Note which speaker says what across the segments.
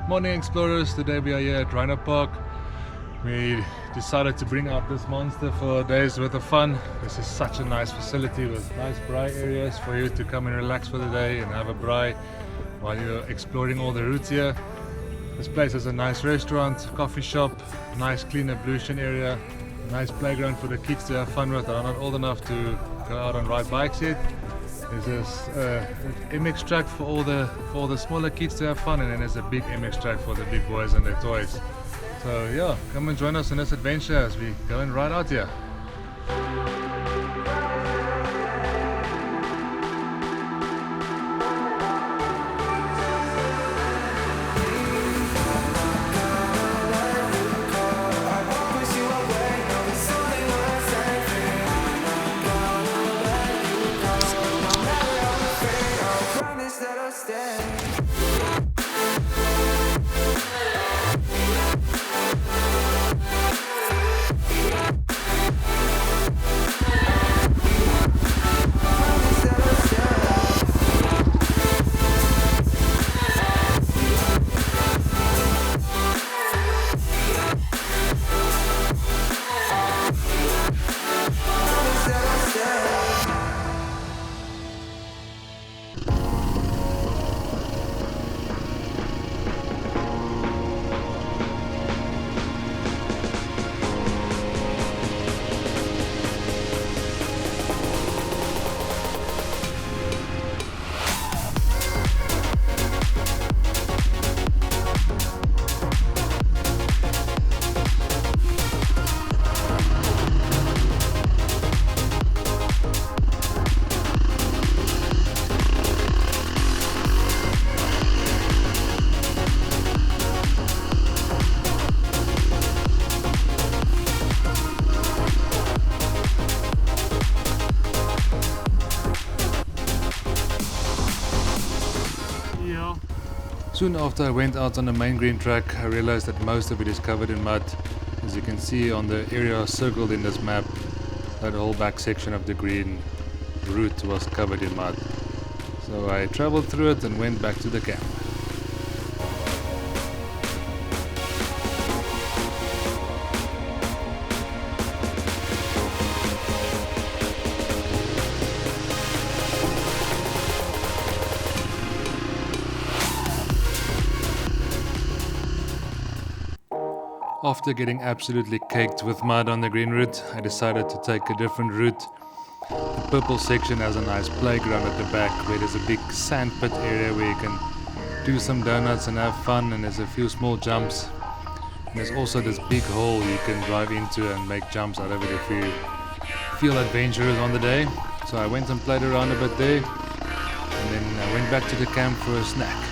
Speaker 1: Morning explorers, today we are here at Rhino Park. We decided to bring out this monster for a day's worth of fun. This is such a nice facility with nice braai areas for you to come and relax for the day and have a braai while you're exploring all the routes here. This place has a nice restaurant, coffee shop, nice clean ablution area, nice playground for the kids to have fun with that are not old enough to go out and ride bikes yet. There's this MX track for all the smaller kids to have fun, and then there's a big MX track for the big boys and their toys. So yeah, come and join us on this adventure as we go and ride out here. Soon after I went out on the main green track, I realized that most of it is covered in mud. As you can see on the area circled in this map, that whole back section of the green route was covered in mud. So I traveled through it and went back to the camp. After getting absolutely caked with mud on the green route, I decided to take a different route. The purple section has a nice playground at the back where there's a big sandpit area where you can do some donuts and have fun, and there's a few small jumps. And there's also this big hole you can drive into and make jumps out of it if you feel adventurous on the day. So I went and played around a bit there, and then I went back to the camp for a snack.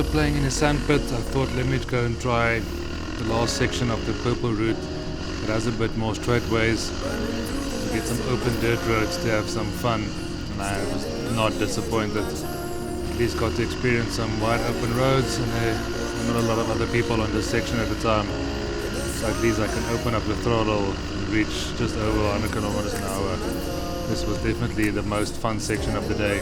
Speaker 1: after playing in a sandpit, I thought let me go and try the last section of the purple route. It has a bit more straightways. We get some open dirt roads to have some fun, and I was not disappointed. At least got to experience some wide open roads, and there were not a lot of other people on this section at the time. So at least I can open up the throttle and reach just over 100 kilometers an hour. This was definitely the most fun section of the day.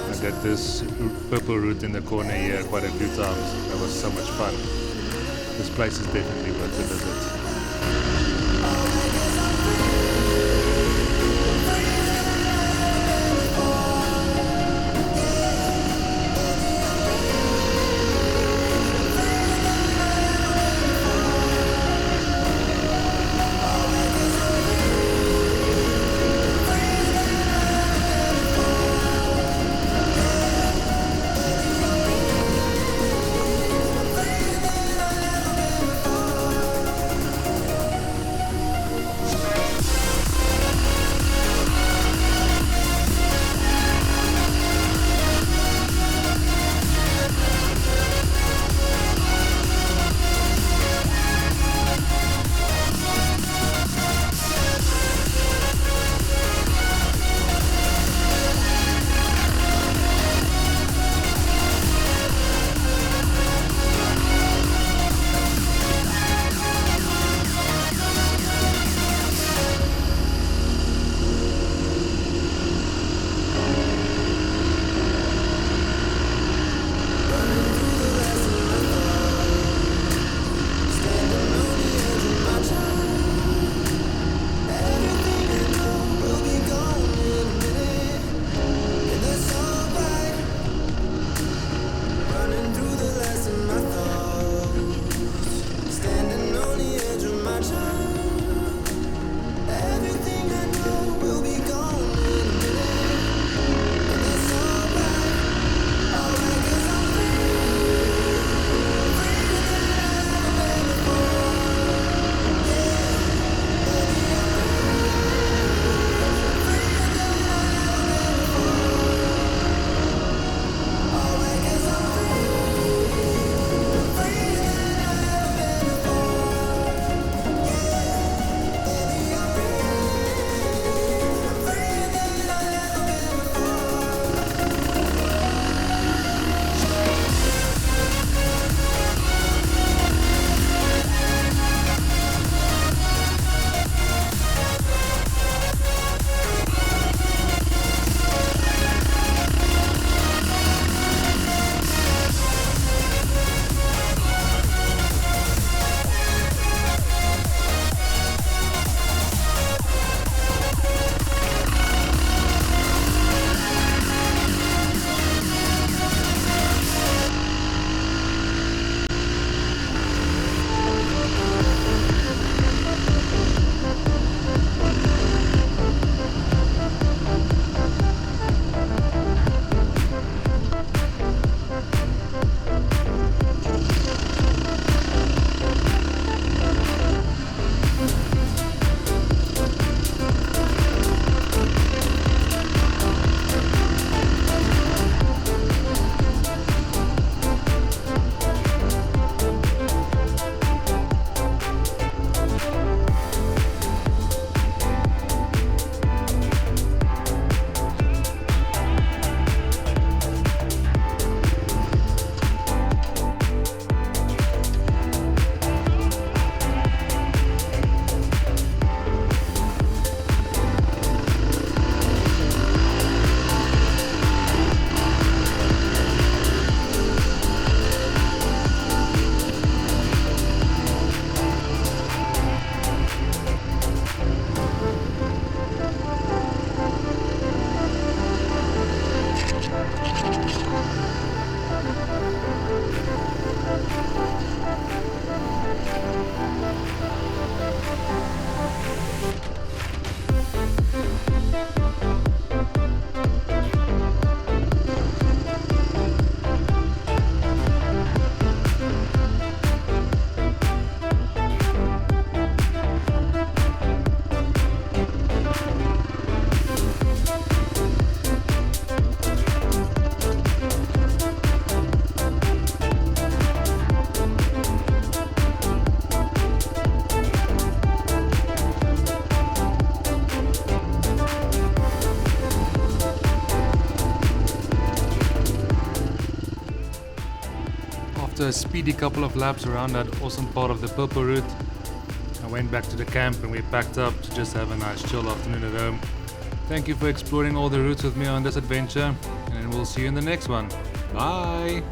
Speaker 1: I did this purple route in the corner here quite a few times. That was so much fun. This place is definitely worth a visit. after a speedy couple of laps around that awesome part of the purple route, I went back to the camp and we packed up to just have a nice chill afternoon at home. Thank you for exploring all the routes with me on this adventure, and we'll see you in the next one. Bye!